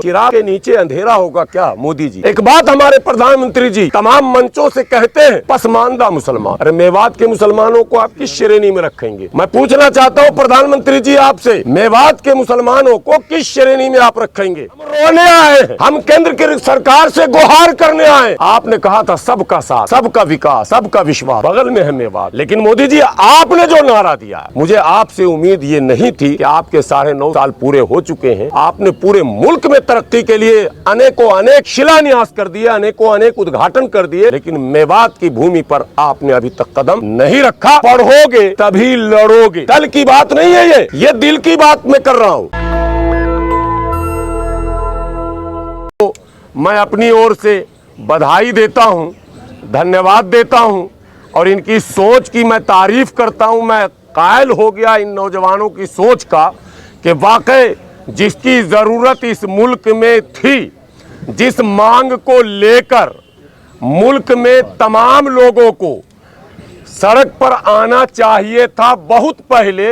चिराग के नीचे अंधेरा होगा क्या मोदी जी? एक बात हमारे प्रधानमंत्री जी तमाम मंचों से कहते हैं, पसमानदा मुसलमान। अरे मेवात के मुसलमानों को आप किस श्रेणी में रखेंगे? मैं पूछना चाहता हूँ प्रधानमंत्री जी आपसे, मेवात के मुसलमानों को किस श्रेणी में आप रखेंगे? हम रोने आए हैं, हम केंद्र की सरकार से गुहार करने आए। आपने कहा था सबका साथ, सबका विकास, सबका विश्वास, बगल में है मेवात। लेकिन मोदी जी आपने जो नारा दिया, मुझे आपसे उम्मीद ये नहीं थी कि आपके 9.5 साल पूरे हो चुके हैं, आपने पूरे मुल्क में तरक्की के लिए अनेकों अनेक शिलान्यास कर दिए, अनेकों अनेक उद्घाटन कर दिए, लेकिन मेवात की भूमि पर आपने अभी तक कदम नहीं रखा। पढ़ोगे तभी लड़ोगे। दल की बात नहीं है ये दिल की बात मैं कर रहा हूं। तो मैं अपनी ओर से बधाई देता हूं, धन्यवाद देता हूं और इनकी सोच की मैं तारीफ करता हूं। मैं कायल हो गया इन नौजवानों की सोच का कि वाकई जिसकी जरूरत इस मुल्क में थी, जिस मांग को लेकर मुल्क में तमाम लोगों को सड़क पर आना चाहिए था, बहुत पहले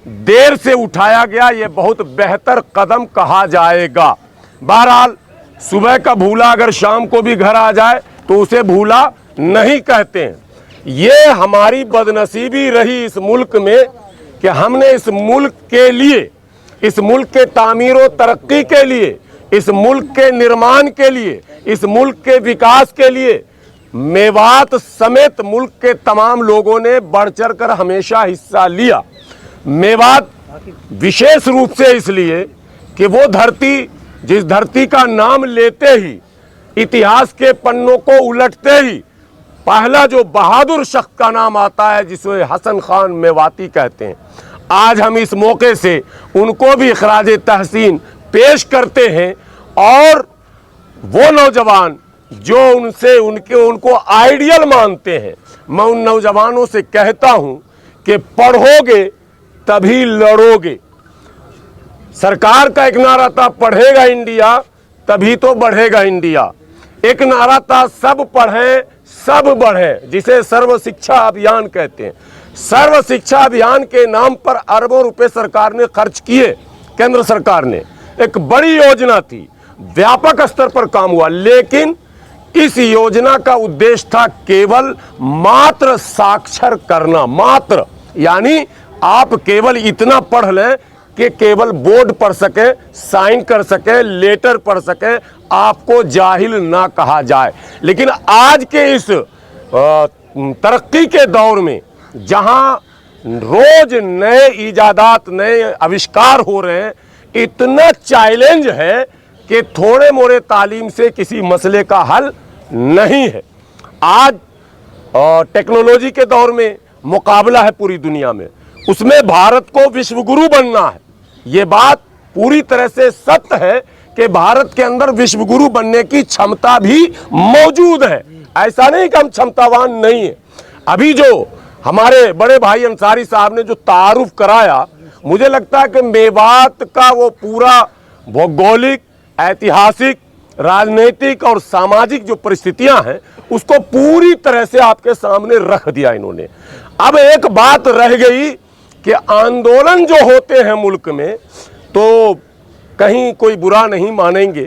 देर से उठाया गया। ये बहुत बेहतर कदम कहा जाएगा। बहरहाल सुबह का भूला अगर शाम को भी घर आ जाए तो उसे भूला नहीं कहते हैं। ये हमारी बदनसीबी रही इस मुल्क में कि हमने इस मुल्क के लिए, इस मुल्क के तामीर और तरक्की के लिए, इस मुल्क के निर्माण के लिए, इस मुल्क के विकास के लिए मेवात समेत मुल्क के तमाम लोगों ने बढ़ चढ़ कर हमेशा हिस्सा लिया। मेवात विशेष रूप से इसलिए कि वो धरती, जिस धरती का नाम लेते ही, इतिहास के पन्नों को उलटते ही पहला जो बहादुर शख्स का नाम आता है जिसे हसन खान मेवाती कहते हैं, आज हम इस मौके से उनको भी खराज तहसीन पेश करते हैं। और वो नौजवान जो उनको आइडियल मानते हैं, मैं उन नौजवानों से कहता हूं कि पढ़ोगे तभी लड़ोगे। सरकार का एक नारा था पढ़ेगा इंडिया तभी तो बढ़ेगा इंडिया। एक नारा था सब पढ़ें सब बढ़ें, जिसे सर्व शिक्षा अभियान कहते हैं। सर्व शिक्षा अभियान के नाम पर अरबों रुपए सरकार ने खर्च किए। केंद्र सरकार ने एक बड़ी योजना थी, व्यापक स्तर पर काम हुआ, लेकिन इस योजना का उद्देश्य था केवल मात्र साक्षर करना। मात्र यानी आप केवल इतना पढ़ लें कि केवल बोर्ड पढ़ सके, साइन कर सके, लेटर पढ़ सके, आपको जाहिल ना कहा जाए। लेकिन आज के इस तरक्की के दौर में जहां रोज नए इजादात, नए आविष्कार हो रहे हैं, इतना चैलेंज है कि थोड़े मोड़े तालीम से किसी मसले का हल नहीं है। आज टेक्नोलॉजी के दौर में मुकाबला है पूरी दुनिया में, उसमें भारत को विश्व गुरु बनना है। ये बात पूरी तरह से सत्य है कि भारत के अंदर विश्व गुरु बनने की क्षमता भी मौजूद है। ऐसा नहीं कि हम क्षमतावान नहीं है। अभी जो हमारे बड़े भाई अंसारी साहब ने जो तारुफ कराया, मुझे लगता है कि मेवात का वो पूरा भौगोलिक, ऐतिहासिक, राजनीतिक और सामाजिक जो परिस्थितियां हैं उसको पूरी तरह से आपके सामने रख दिया इन्होंने। अब एक बात रह गई कि आंदोलन जो होते हैं मुल्क में, तो कहीं कोई बुरा नहीं मानेंगे,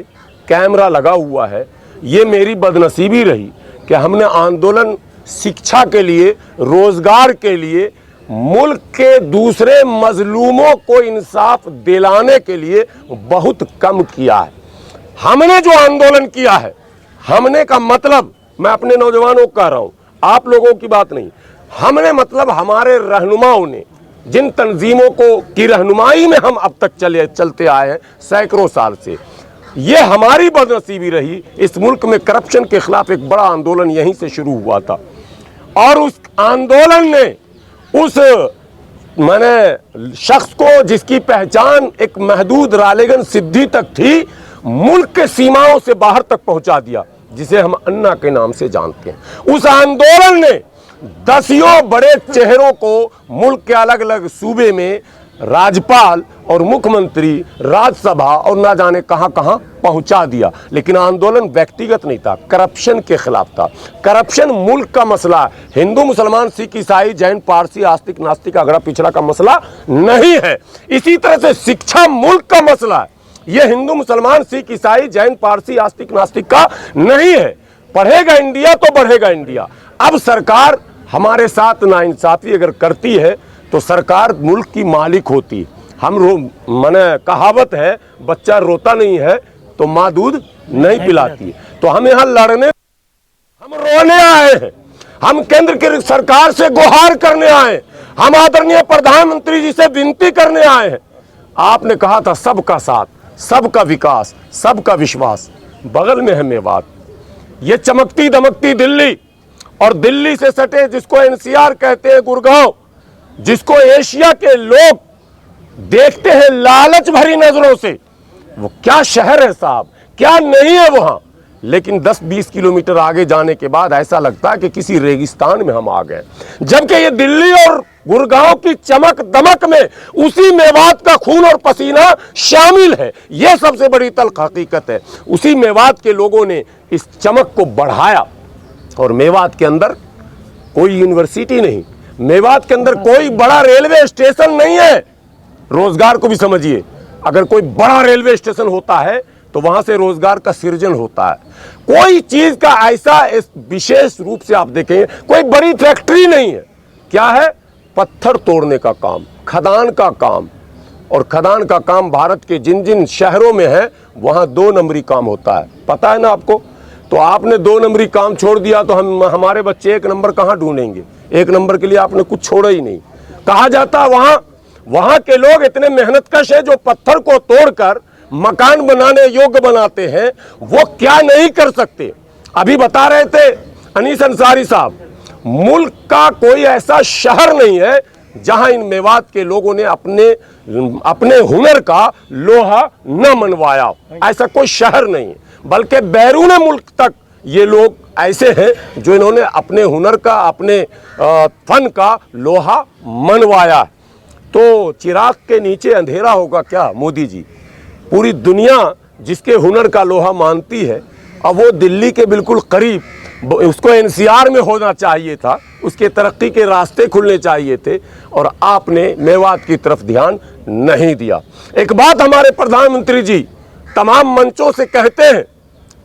कैमरा लगा हुआ है। ये मेरी बदनसीबी रही कि हमने आंदोलन शिक्षा के लिए, रोजगार के लिए, मुल्क के दूसरे मजलूमों को इंसाफ दिलाने के लिए बहुत कम किया है। हमने जो आंदोलन किया है, हमने का मतलब, मैं अपने नौजवानों को कह रहा हूं, आप लोगों की बात नहीं, हमने मतलब हमारे रहनुमाओं ने, जिन तंजीमों को की रहनुमाई में हम अब तक चलते आए हैं सैकड़ों साल से, ये हमारी बदनसीबी रही। इस मुल्क में करप्शन के खिलाफ एक बड़ा आंदोलन यहीं से शुरू हुआ था और उस आंदोलन ने उस शख्स को, जिसकी पहचान एक महदूद रालेगन सिद्धि तक थी, मुल्क के सीमाओं से बाहर तक पहुंचा दिया, जिसे हम अन्ना के नाम से जानते हैं। उस आंदोलन ने दसियों बड़े चेहरों को मुल्क के अलग अलग सूबे में राज्यपाल और मुख्यमंत्री, राज्यसभा और ना जाने कहां कहां पहुंचा दिया। लेकिन आंदोलन व्यक्तिगत नहीं था, करप्शन के खिलाफ था। करप्शन मुल्क का मसला, हिंदू मुसलमान सिख ईसाई जैन पारसी आस्तिक नास्तिक अगड़ा पिछड़ा का मसला नहीं है। इसी तरह से शिक्षा मुल्क का मसला है। ये हिंदू मुसलमान सिख ईसाई जैन पारसी आस्तिक नास्तिक का नहीं है। पढ़ेगा इंडिया तो बढ़ेगा इंडिया। अब सरकार हमारे साथ नाइंसाफी अगर करती है तो सरकार मुल्क की मालिक होती है। माने कहावत है, बच्चा रोता नहीं है तो माँ दूध नहीं पिलाती है। तो हम यहाँ लड़ने, हम रोने आए हैं, हम केंद्र की सरकार से गुहार करने आए, हम आदरणीय प्रधानमंत्री जी से विनती करने आए हैं। आपने कहा था सबका साथ, सबका विकास, सबका विश्वास, बगल में है मेवात। ये चमकती दमकती दिल्ली और दिल्ली से सटे जिसको एनसीआर कहते हैं गुड़गांव, जिसको एशिया के लोग देखते हैं लालच भरी नजरों से, वो क्या शहर है साहब, क्या नहीं है वहां। लेकिन 10-20 किलोमीटर आगे जाने के बाद ऐसा लगता है कि किसी रेगिस्तान में हम आ गए। जबकि ये दिल्ली और गुड़गांव की चमक दमक में उसी मेवात का खून और पसीना शामिल है। यह सबसे बड़ी तल्ख हकीकत है। उसी मेवात के लोगों ने इस चमक को बढ़ाया। और मेवात के अंदर कोई यूनिवर्सिटी नहीं, मेवात के अंदर कोई बड़ा रेलवे स्टेशन नहीं है। रोजगार को भी समझिए, अगर कोई बड़ा रेलवे स्टेशन होता है तो वहां से रोजगार का सृजन होता है। कोई चीज का ऐसा विशेष रूप से आप देखेंगे, कोई बड़ी फैक्ट्री नहीं है। क्या है? पत्थर तोड़ने का काम, खदान का काम। और खदान का काम भारत के जिन जिन शहरों में है वहां 2 नंबरी काम होता है, पता है ना आपको। तो आपने 2 नंबरी काम छोड़ दिया तो हमारे बच्चे 1 नंबर कहां ढूंढेंगे? 1 नंबर के लिए आपने कुछ छोड़ा ही नहीं। कहा जाता वहां के लोग इतने मेहनतकश है जो पत्थर को तोड़कर मकान बनाने योग्य बनाते हैं, वो क्या नहीं कर सकते। अभी बता रहे थे अनीस अंसारी साहब, मुल्क का कोई ऐसा शहर नहीं है जहां इन मेवात के लोगों ने अपने हुनर का लोहा न मनवाया। ऐसा कोई शहर नहीं है, बल्कि बैरून मुल्क तक ये लोग ऐसे हैं जो इन्होंने अपने हुनर का, अपने फन का लोहा मनवाया। तो चिराग के नीचे अंधेरा होगा क्या मोदी जी? पूरी दुनिया जिसके हुनर का लोहा मानती है, अब वो दिल्ली के बिल्कुल करीब, उसको एनसीआर में होना चाहिए था, उसके तरक्की के रास्ते खुलने चाहिए थे, और आपने मेवात की तरफ ध्यान नहीं दिया। एक बात हमारे प्रधानमंत्री जी तमाम मंचों से कहते हैं,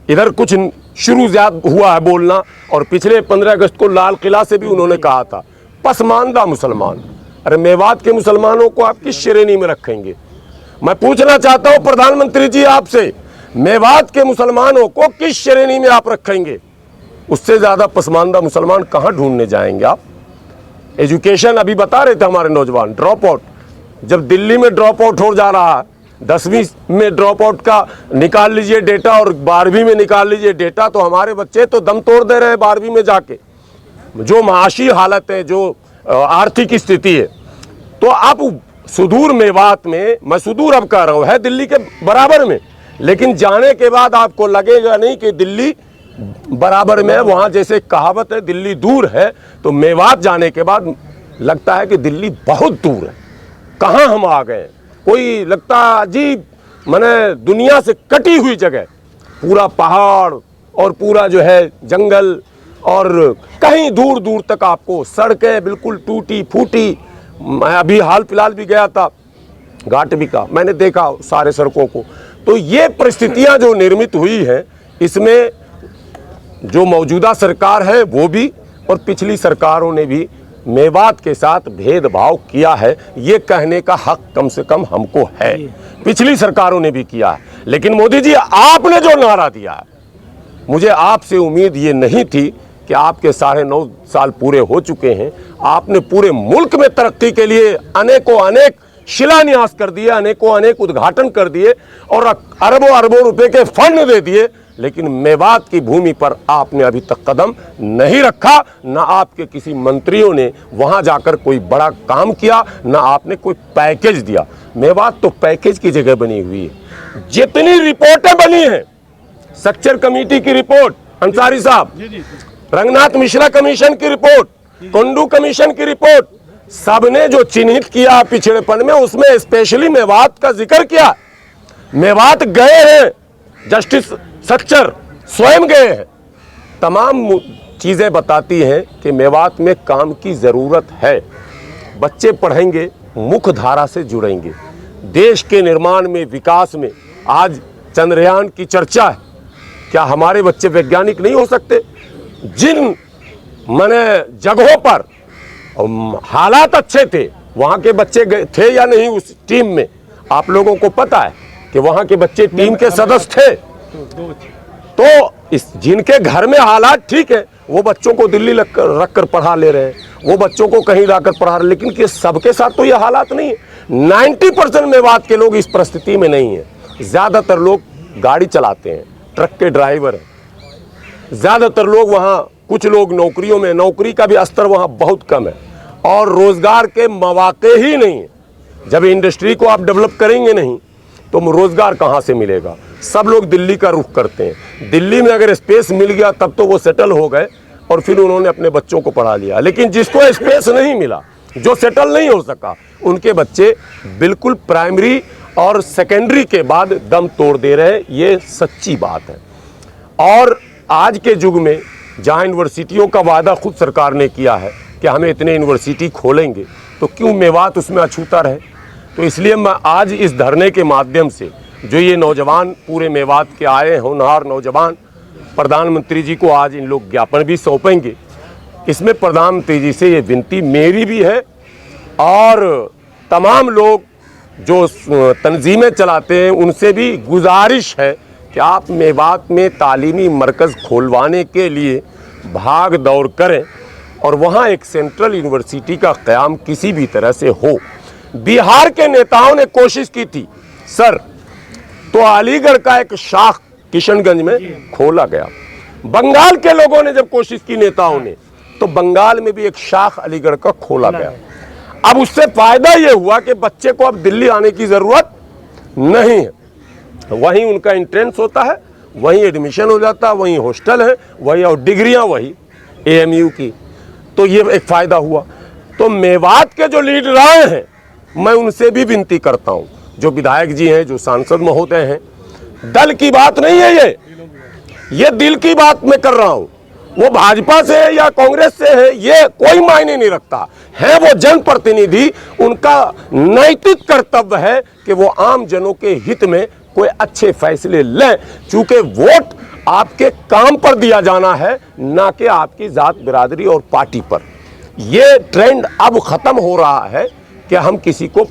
इधर कुछ शुरू ज्यादा हुआ है बोलना, और पिछले 15 अगस्त को लाल किला से भी उन्होंने कहा था पसमानदा मुसलमान। अरे मेवात के मुसलमानों को आप किस श्रेणी में रखेंगे? मैं पूछना चाहता हूं प्रधानमंत्री जी आपसे, मेवात के मुसलमानों को किस श्रेणी में आप रखेंगे? उससे ज्यादा पसमानदा मुसलमान कहां ढूंढने जाएंगे आप? एजुकेशन अभी बता रहे थे हमारे नौजवान, ड्रॉप आउट, जब दिल्ली में ड्रॉप आउट हो जा रहा है, 10वीं में ड्रॉप आउट का निकाल लीजिए डेटा और 12वीं में निकाल लीजिए डेटा, तो हमारे बच्चे तो दम तोड़ दे रहे हैं 12वीं में जाके। जो माशी हालत है, जो आर्थिक स्थिति है, तो आप सुदूर मेवात में, मैं सुदूर अब कह रहा हूं, है दिल्ली के बराबर में, लेकिन जाने के बाद आपको लगेगा नहीं कि दिल्ली बराबर में है। वहां जैसे कहावत है दिल्ली दूर है, तो मेवात जाने के बाद लगता है कि दिल्ली बहुत दूर है। कहां हम आ गए? कोई लगता अजीब, माने दुनिया से कटी हुई जगह, पूरा पहाड़ और पूरा जो है जंगल, और कहीं दूर दूर तक आपको सड़कें बिल्कुल टूटी फूटी। मैं अभी हाल फिलहाल भी गया था घाटवी का, मैंने देखा सारे सड़कों को। तो ये परिस्थितियां जो निर्मित हुई हैं, इसमें जो मौजूदा सरकार है वो भी और पिछली सरकारों ने भी मेवात के साथ भेदभाव किया है, ये कहने का हक कम से कम हमको है। पिछली सरकारों ने भी किया है, लेकिन मोदी जी आपने जो नारा दिया है, मुझे आपसे उम्मीद ये नहीं थी कि आपके 9.5 साल पूरे हो चुके हैं, आपने पूरे मुल्क में तरक्की के लिए अनेकों अनेक शिलान्यास कर दिए, अनेकों अनेक उद्घाटन कर दिए और अरबों अरबों रुपए के फंड दे दिए, लेकिन मेवात की भूमि पर आपने अभी तक कदम नहीं रखा। ना आपके किसी मंत्रियों ने वहां जाकर कोई बड़ा काम किया, ना आपने कोई पैकेज दिया। मेवात तो पैकेज की जगह बनी हुई है। जितनी रिपोर्टें बनी हैं, स्ट्रक्चर कमेटी की रिपोर्ट अंसारी साहब, रंगनाथ मिश्रा कमीशन की रिपोर्ट, कुंडू कमीशन की रिपोर्ट, सबने जो चिन्हित किया पिछड़ेपन में, उसमें स्पेशली मेवात का जिक्र किया। मेवात गए हैं, जस्टिस सच्चर स्वयं गए हैं। तमाम चीजें बताती हैं कि मेवात में काम की जरूरत है। बच्चे पढ़ेंगे, मुख्य धारा से जुड़ेंगे, देश के निर्माण में, विकास में आज चंद्रयान की चर्चा है, क्या हमारे बच्चे वैज्ञानिक नहीं हो सकते? जिन माने जगहों पर हालात अच्छे थे, वहां के बच्चे थे या नहीं उस टीम में? आप लोगों को पता है कि वहां के बच्चे टीम के सदस्य थे। तो जिनके घर में हालात ठीक है, वो बच्चों को दिल्ली रख कर पढ़ा ले रहे हैं, वो बच्चों को कहीं लाकर पढ़ा रहे हैं, लेकिन कि सबके साथ तो ये हालात नहीं है। 90% मेवात के लोग इस परिस्थिति में नहीं है। ज़्यादातर लोग गाड़ी चलाते हैं, ट्रक के ड्राइवर हैं, ज़्यादातर लोग वहाँ, कुछ लोग नौकरियों में, नौकरी का भी स्तर वहाँ बहुत कम है और रोज़गार के मौके ही नहीं है। जब इंडस्ट्री को आप डेवलप करेंगे नहीं तो रोज़गार कहाँ से मिलेगा? सब लोग दिल्ली का रुख करते हैं। दिल्ली में अगर स्पेस मिल गया तब तो वो सेटल हो गए और फिर उन्होंने अपने बच्चों को पढ़ा लिया। लेकिन जिसको स्पेस नहीं मिला, जो सेटल नहीं हो सका, उनके बच्चे बिल्कुल प्राइमरी और सेकेंडरी के बाद दम तोड़ दे रहे हैं। ये सच्ची बात है। और आज के युग में जहाँ यूनिवर्सिटियों का वादा खुद सरकार ने किया है कि हमें इतने यूनिवर्सिटी खोलेंगे, तो क्यों मेवात उसमें अछूता रहे? तो इसलिए मैं आज इस धरने के माध्यम से जो ये नौजवान पूरे मेवात के आए होनहार नौजवान, प्रधानमंत्री जी को आज इन लोग ज्ञापन भी सौंपेंगे। इसमें प्रधानमंत्री जी से ये विनती मेरी भी है और तमाम लोग जो तंजीमें चलाते हैं उनसे भी गुजारिश है कि आप मेवात में तालीमी मरकज़ खोलवाने के लिए भाग दौड़ करें और वहाँ एक सेंट्रल यूनिवर्सिटी का क़याम किसी भी तरह से हो। बिहार के नेताओं ने कोशिश की थी सर, तो अलीगढ़ का एक शाख किशनगंज में खोला गया। बंगाल के लोगों ने जब कोशिश की नेताओं ने, तो बंगाल में भी एक शाख अलीगढ़ का खोला गया। अब उससे फायदा यह हुआ कि बच्चे को अब दिल्ली आने की जरूरत नहीं है, वहीं उनका एंट्रेंस होता है, वहीं एडमिशन हो जाता है, वहीं हॉस्टल है, वहीं और डिग्रियां वही AMU की। तो ये एक फायदा हुआ। तो मेवात के जो लीडरान हैं, मैं उनसे भी विनती करता हूं, जो विधायक जी हैं, जो सांसद महोदय हैं, दल की बात नहीं है ये दिल की बात मैं कर रहा हूं। वो भाजपा से है या कांग्रेस से है, ये कोई मायने नहीं रखता है। वो जनप्रतिनिधि, उनका नैतिक कर्तव्य है कि वो आम जनों के हित में कोई अच्छे फैसले लें, चूंकि वोट आपके काम पर दिया जाना है, ना कि आपकी जात बिरादरी और पार्टी पर। ये ट्रेंड अब खत्म हो रहा है कि हम किसी को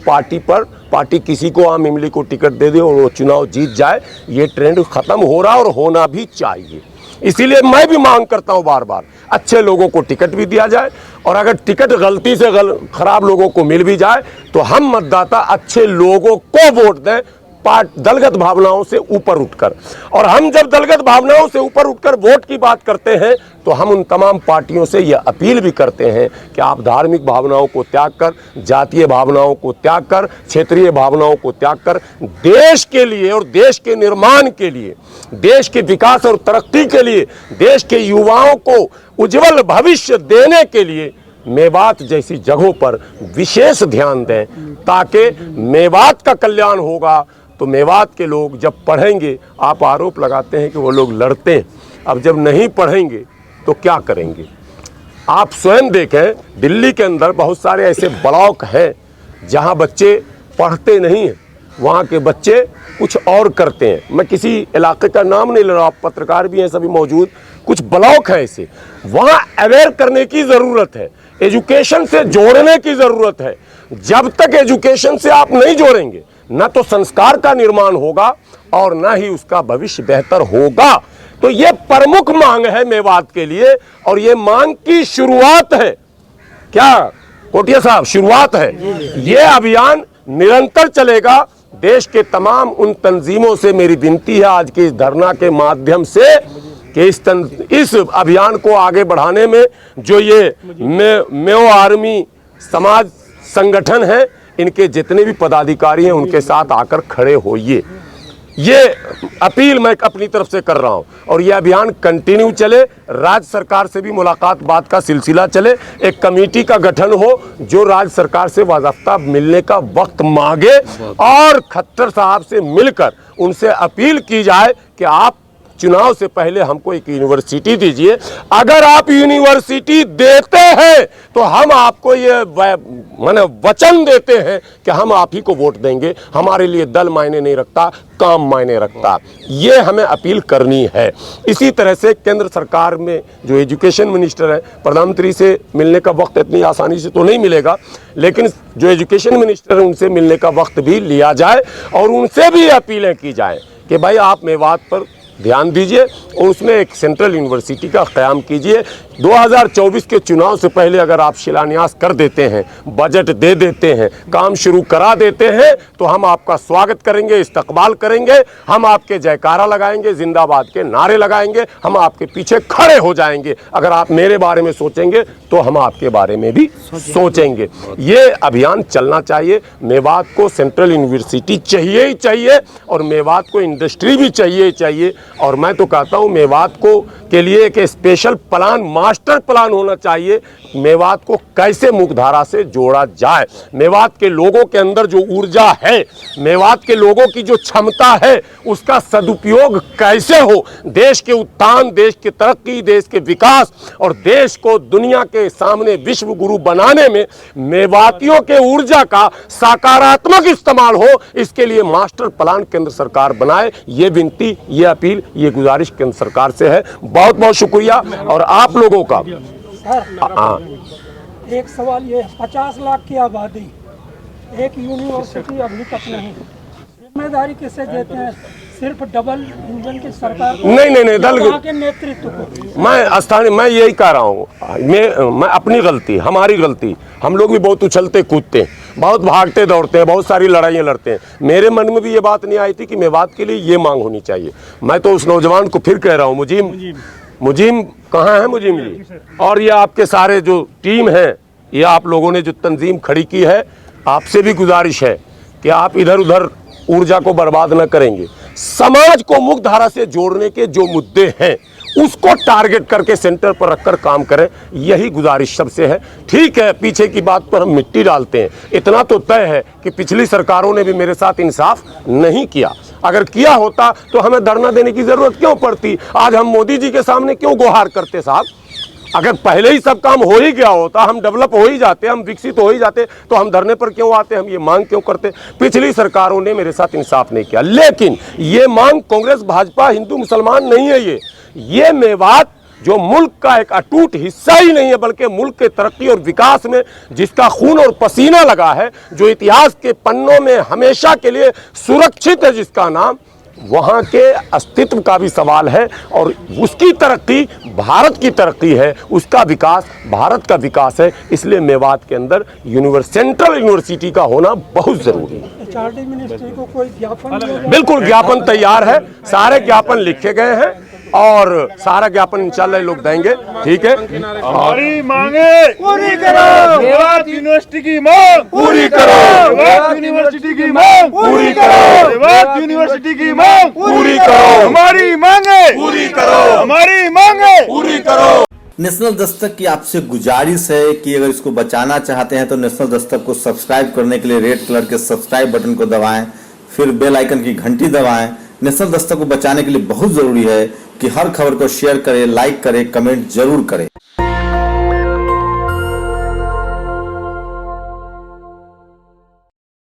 पार्टी किसी को आम इमली को टिकट दे दे और वो चुनाव जीत जाए। ये ट्रेंड खत्म हो रहा और होना भी चाहिए। इसीलिए मैं भी मांग करता हूं बार बार, अच्छे लोगों को टिकट भी दिया जाए और अगर टिकट गलती से खराब लोगों को मिल भी जाए तो हम मतदाता अच्छे लोगों को वोट दें, दलगत भावनाओं से ऊपर उठकर। और हम जब दलगत भावनाओं से ऊपर उठकर वोट की बात करते हैं तो हम उन तमाम पार्टियों से यह अपील भी करते हैं कि आप धार्मिक भावनाओं को त्याग कर, जातीय भावनाओं को त्याग कर, क्षेत्रीय भावनाओं को त्याग कर देश के लिए और देश के निर्माण के लिए, देश के विकास और तरक्की के लिए, देश के युवाओं को उज्जवल भविष्य देने के लिए मेवात जैसी जगहों पर विशेष ध्यान दें, ताकि मेवात का कल्याण होगा। तो मेवात के लोग जब पढ़ेंगे, आप आरोप लगाते हैं कि वो लोग लड़ते हैं, अब जब नहीं पढ़ेंगे तो क्या करेंगे? आप स्वयं देखें, दिल्ली के अंदर बहुत सारे ऐसे ब्लॉक हैं जहां बच्चे पढ़ते नहीं हैं, वहां के बच्चे कुछ और करते हैं। मैं किसी इलाके का नाम नहीं ले रहा, पत्रकार भी हैं सभी मौजूद। कुछ ब्लॉक है ऐसे, वहां अवेयर करने की ज़रूरत है, एजुकेशन से जोड़ने की ज़रूरत है। जब तक एजुकेशन से आप नहीं जोड़ेंगे, ना तो संस्कार का निर्माण होगा और ना ही उसका भविष्य बेहतर होगा। तो ये प्रमुख मांग है मेवात के लिए और ये मांग की शुरुआत है। क्या कोटिया साहब, शुरुआत है। ये अभियान निरंतर चलेगा। देश के तमाम उन तंजीमों से मेरी विनती है आज के इस धरना के माध्यम से कि इस अभियान को आगे बढ़ाने में जो ये मेओ आर्मी समाज संगठन है, इनके जितने भी पदाधिकारी हैं उनके साथ आकर खड़े होइए। ये अपील मैं अपनी तरफ से कर रहा हूं और ये अभियान कंटिन्यू चले। राज्य सरकार से भी मुलाकात बात का सिलसिला चले, एक कमेटी का गठन हो जो राज्य सरकार से वाजफ्ता मिलने का वक्त मांगे और खट्टर साहब से मिलकर उनसे अपील की जाए कि आप चुनाव से पहले हमको एक यूनिवर्सिटी दीजिए। अगर आप यूनिवर्सिटी देते हैं तो हम आपको ये माने वचन देते हैं कि हम आप ही को वोट देंगे। हमारे लिए दल मायने नहीं रखता, काम मायने रखता। ये हमें अपील करनी है। इसी तरह से केंद्र सरकार में जो एजुकेशन मिनिस्टर है, प्रधानमंत्री से मिलने का वक्त इतनी आसानी से तो नहीं मिलेगा, लेकिन जो एजुकेशन मिनिस्टर है उनसे मिलने का वक्त भी लिया जाए और उनसे भी अपीलें की जाए कि भाई आप मेवात पर ध्यान दीजिए और उसमें एक सेंट्रल यूनिवर्सिटी का क़याम कीजिए। 2024 के चुनाव से पहले अगर आप शिलान्यास कर देते हैं, बजट दे देते हैं, काम शुरू करा देते हैं तो हम आपका स्वागत करेंगे, इस्तकबाल करेंगे, हम आपके जयकारा लगाएंगे, जिंदाबाद के नारे लगाएंगे, हम आपके पीछे खड़े हो जाएंगे। अगर आप मेरे बारे में सोचेंगे तो हम आपके बारे में भी सोचेंगे। ये अभियान चलना चाहिए। मेवात को सेंट्रल यूनिवर्सिटी चाहिए ही चाहिए और मेवात को इंडस्ट्री भी चाहिए ही चाहिए। और मैं तो कहता हूँ मेवात को के लिए एक स्पेशल प्लान, मास्टर प्लान होना चाहिए। मेवात को कैसे मुख्यधारा से जोड़ा जाए, मेवात के लोगों के अंदर जो ऊर्जा है, मेवात के लोगों की जो क्षमता है, उसका सदुपयोग कैसे हो। देश के उत्थान, देश की तरक्की, देश के विकास और देश को दुनिया के सामने विश्व गुरु बनाने में मेवातियों के ऊर्जा का सकारात्मक इस्तेमाल हो, इसके लिए मास्टर प्लान केंद्र सरकार बनाए। ये विनती, ये अपील, ये गुजारिश केंद्र सरकार से है। बहुत बहुत शुक्रिया। और आप लोगों का एक सवाल ये, 50 लाख की आबादी, एक यूनिवर्सिटी अभी तक नहीं, जिम्मेदारी किसे देते हैं? सिर्फ डबल इंजन की सरकार को? नहीं दल के नेतृत्व को। मैं यही कह रहा हूँ, मैं अपनी गलती, हमारी गलती, हम लोग भी बहुत उछलते कूदते हैं, बहुत भागते दौड़ते हैं, बहुत सारी लड़ाइयाँ लड़ते हैं। मेरे मन में भी ये बात नहीं आई थी कि मेवात के लिए ये मांग होनी चाहिए। मैं तो उस नौजवान को फिर कह रहा हूँ, मुजीम कहाँ है मुजीम जी? और ये आपके सारे जो टीम है, ये आप लोगों ने जो तंजीम खड़ी की है, आपसे भी गुजारिश है कि आप इधर उधर ऊर्जा को बर्बाद न करेंगे। समाज को मुख्यधारा से जोड़ने के जो मुद्दे हैं उसको टारगेट करके सेंटर पर रखकर काम करें, यही गुजारिश सबसे है। ठीक है, पीछे की बात पर हम मिट्टी डालते हैं, इतना तो तय है कि पिछली सरकारों ने भी मेरे साथ इंसाफ नहीं किया। अगर किया होता तो हमें धरना देने की जरूरत क्यों पड़ती? आज हम मोदी जी के सामने क्यों गुहार करते साहब? अगर पहले ही सब काम हो ही गया होता, हम डेवलप हो ही जाते, हम विकसित हो ही जाते, तो हम धरने पर क्यों आते, हम ये मांग क्यों करते? पिछली सरकारों ने मेरे साथ इंसाफ नहीं किया। लेकिन ये मांग कांग्रेस, भाजपा, हिंदू, मुसलमान नहीं है। ये मेवात जो मुल्क का एक अटूट हिस्सा ही नहीं है, बल्कि मुल्क के तरक्की और विकास में जिसका खून और पसीना लगा है, जो इतिहास के पन्नों में हमेशा के लिए सुरक्षित है, जिसका नाम, वहाँ के अस्तित्व का भी सवाल है। और उसकी तरक्की भारत की तरक्की है, उसका विकास भारत का विकास है। इसलिए मेवात के अंदर सेंट्रल यूनिवर्सिटी का होना बहुत जरूरी है। एचआरडी मिनिस्ट्री को कोई ज्ञापन? बिल्कुल, ज्ञापन तैयार है, सारे ज्ञापन लिखे गए हैं और सारा ज्ञापन इंशाल्लाह लोग देंगे। ठीक है, हमारी मांगे पूरी करो, मेवात यूनिवर्सिटी की मांग पूरी करो, मेवात यूनिवर्सिटी की मांग पूरी करो, मेवात यूनिवर्सिटी की मांग पूरी करो, हमारी मांगे पूरी करो, हमारी मांगे पूरी करो। नेशनल दस्तक की आपसे गुजारिश है कि अगर इसको बचाना चाहते हैं तो नेशनल दस्तक को सब्सक्राइब करने के लिए रेड कलर के सब्सक्राइब बटन को दबाएं, फिर बेल आइकन की घंटी दबाएं। नेशनल दस्तक को बचाने के लिए बहुत जरूरी है कि हर खबर को शेयर करें, लाइक करें, कमेंट जरूर करें।